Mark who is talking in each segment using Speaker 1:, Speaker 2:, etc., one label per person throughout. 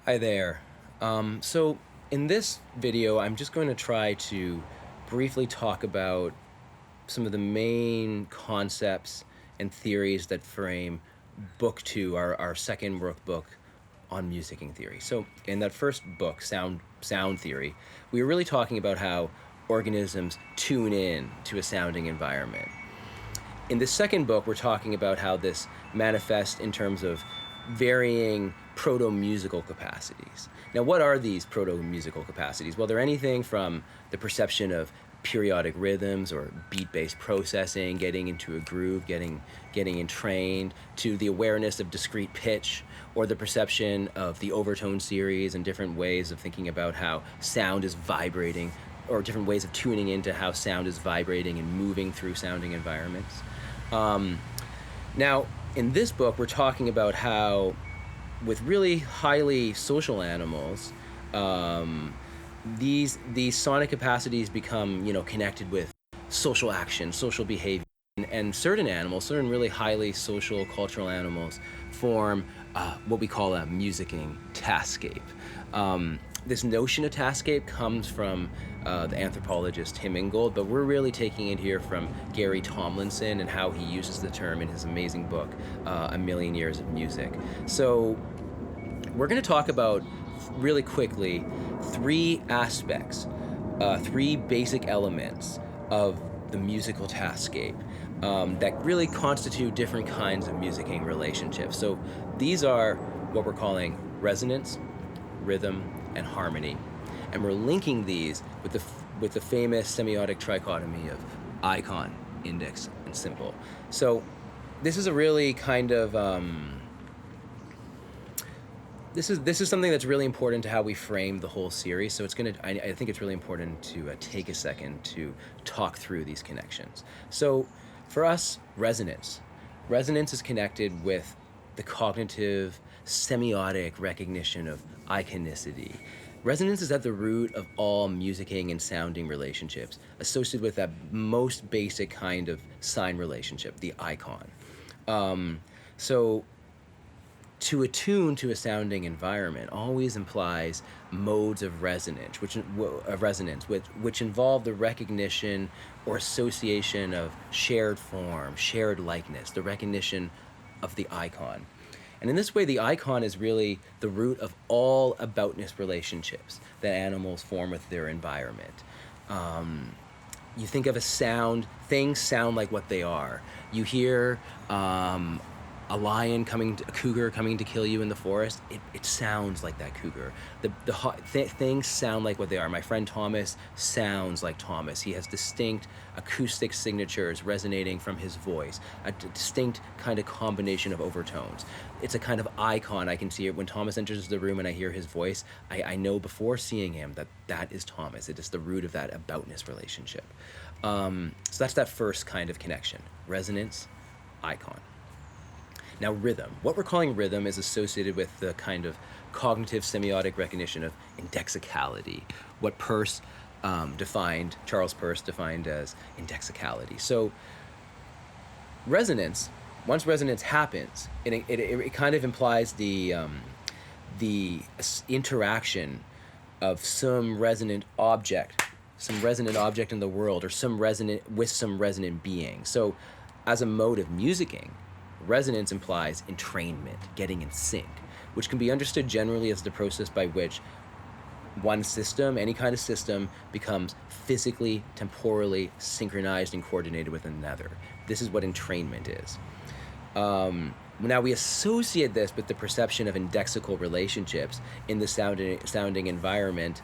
Speaker 1: Hi there. So in this video, I'm just going to try to briefly talk about some of the main concepts and theories that frame book two, our second workbook on musicking theory. So in that first book, sound theory, we were really talking about how organisms tune in to a sounding environment. In the second book, we're talking about how this manifests in terms of varying proto-musical capacities. Now, what are these proto-musical capacities? Well, they're anything from the perception of periodic rhythms or beat-based processing, getting into a groove, getting entrained, to the awareness of discrete pitch, or the perception of the overtone series and different ways of thinking about how sound is vibrating, or different ways of tuning into how sound is vibrating and moving through sounding environments. Now, in this book, we're talking about how, with really highly social animals, these sonic capacities become, connected with social action, social behavior, and certain animals, certain really highly social, cultural animals, form what we call a musicking taskscape. This notion of taskscape comes from the anthropologist Tim Ingold, but we're really taking it here from Gary Tomlinson and how he uses the term in his amazing book, A Million Years of Music. So we're going to talk about, really quickly, three aspects, three basic elements of the musical taskscape that really constitute different kinds of musicking relationships. So these are what we're calling resonance, rhythm, and harmony, and we're linking these with the famous semiotic trichotomy of icon, index, and symbol. So this is a really kind of this is something that's really important to how we frame the whole series. So I think it's really important to take a second to talk through these connections. So for us, resonance is connected with the cognitive semiotic recognition of iconicity. Resonance is at the root of all musicking and sounding relationships, associated with that most basic kind of sign relationship, the icon. So to attune to a sounding environment always implies modes of resonance, which involve the recognition or association of shared form, shared likeness, the recognition of the icon. And in this way, the icon is really the root of all aboutness relationships that animals form with their environment. You think of a sound, things sound like what they are. You hear a cougar coming to kill you in the forest, it sounds like that cougar. Things sound like what they are. My friend Thomas sounds like Thomas. He has distinct acoustic signatures resonating from his voice, a distinct kind of combination of overtones. It's a kind of icon. I can see it when Thomas enters the room and I hear his voice. I know before seeing him that is Thomas. It is the root of that aboutness relationship. So that's that first kind of connection, resonance, icon. Now, rhythm. What we're calling rhythm is associated with the kind of cognitive semiotic recognition of indexicality, what Charles Peirce defined as indexicality. So resonance, once resonance happens, it kind of implies the interaction of some resonant object in the world, or some resonant being. So as a mode of musicking, resonance implies entrainment, getting in sync, which can be understood generally as the process by which one system, any kind of system, becomes physically, temporally synchronized and coordinated with another. This is what entrainment is. Now we associate this with the perception of indexical relationships in the sounding environment,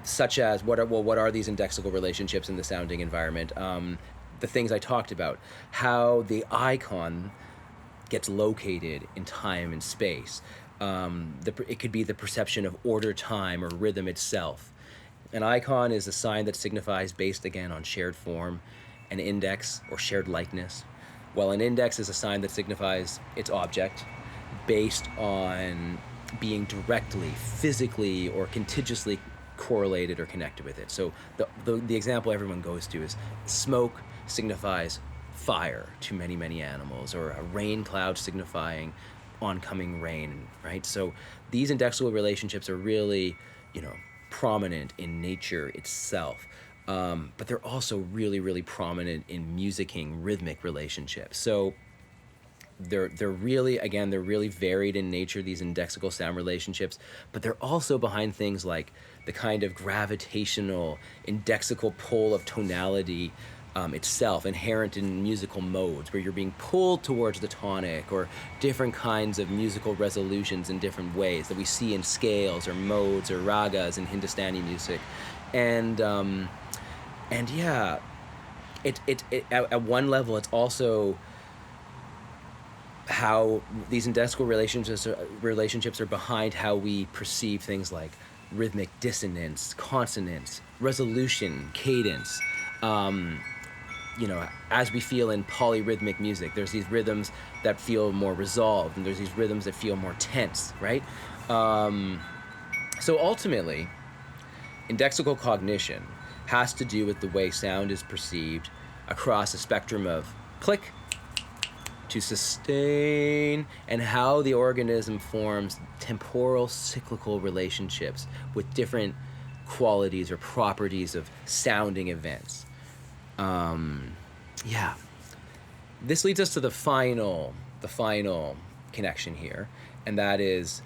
Speaker 1: such as what are these indexical relationships in the sounding environment? The things I talked about, how the icon gets located in time and space. It could be the perception of order, time, or rhythm itself. An icon is a sign that signifies based, again, on shared form. An index, or shared likeness, while an index is a sign that signifies its object based on being directly, physically, or contiguously correlated or connected with it. So the example everyone goes to is smoke signifies fire to many, many animals, or a rain cloud signifying oncoming rain, right? So these indexical relationships are really, prominent in nature itself. But they're also really, really prominent in musicking, rhythmic relationships. So they're really, again, they're really varied in nature, these indexical sound relationships, but they're also behind things like the kind of gravitational indexical pull of tonality itself, inherent in musical modes, where you're being pulled towards the tonic, or different kinds of musical resolutions in different ways that we see in scales or modes or ragas in Hindustani music. And yeah, at one level, it's also how these indexical relationships are behind how we perceive things like rhythmic dissonance, consonance, resolution, cadence. As we feel in polyrhythmic music, there's these rhythms that feel more resolved, and there's these rhythms that feel more tense, right? So ultimately, indexical cognition has to do with the way sound is perceived across a spectrum of click to sustain, and how the organism forms temporal cyclical relationships with different qualities or properties of sounding events. This leads us to the final connection here, and that is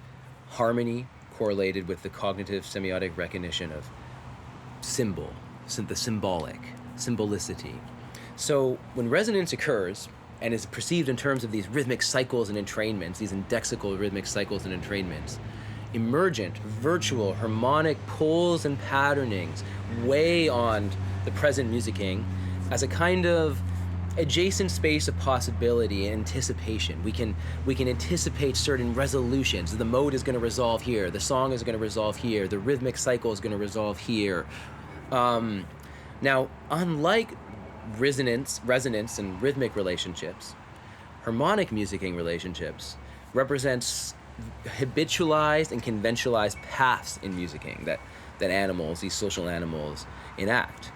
Speaker 1: harmony correlated with the cognitive semiotic recognition of the symbolic, symbolicity. So when resonance occurs and is perceived in terms of these rhythmic cycles and entrainments, these indexical rhythmic cycles and entrainments, emergent, virtual, harmonic pulls and patternings weigh on the present musicking as a kind of adjacent space of possibility and anticipation. We can anticipate certain resolutions. The mode is going to resolve here. The song is going to resolve here. The rhythmic cycle is going to resolve here. Now, unlike resonance and rhythmic relationships, harmonic musicking relationships represents habitualized and conventionalized paths in musicking that animals, these social animals, enact.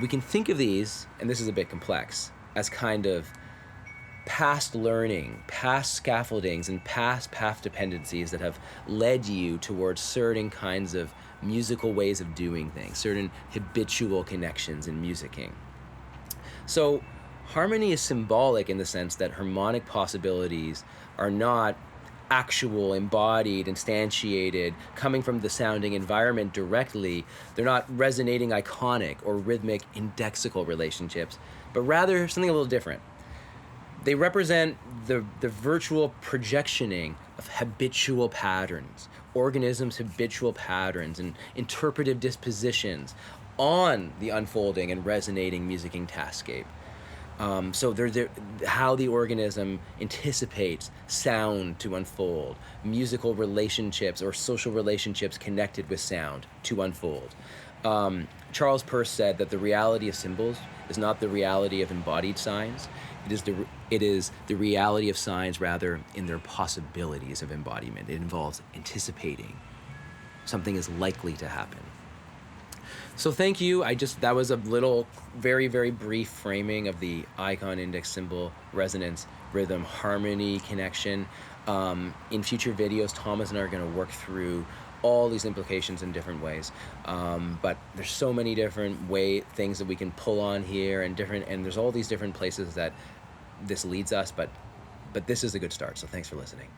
Speaker 1: We can think of these, and this is a bit complex, as kind of past learning, past scaffoldings, and past path dependencies that have led you towards certain kinds of musical ways of doing things, certain habitual connections in musicking. So harmony is symbolic in the sense that harmonic possibilities are not actual, embodied, instantiated, coming from the sounding environment directly. They're not resonating iconic or rhythmic indexical relationships, but rather something a little different. They represent the virtual projectioning of habitual patterns, organisms' habitual patterns and interpretive dispositions on the unfolding and resonating musicking taskscape. So they're how the organism anticipates sound to unfold, musical relationships or social relationships connected with sound to unfold. Charles Peirce said that the reality of symbols is not the reality of embodied signs. It is the reality of signs, rather, in their possibilities of embodiment. It involves anticipating something is likely to happen. So thank you. That was a little, very, very brief framing of the icon, index, symbol, resonance, rhythm, harmony, connection. In future videos, Thomas and I are going to work through all these implications in different ways. But there's so many different things that we can pull on here, and there's all these different places that this leads us, but this is a good start. So thanks for listening.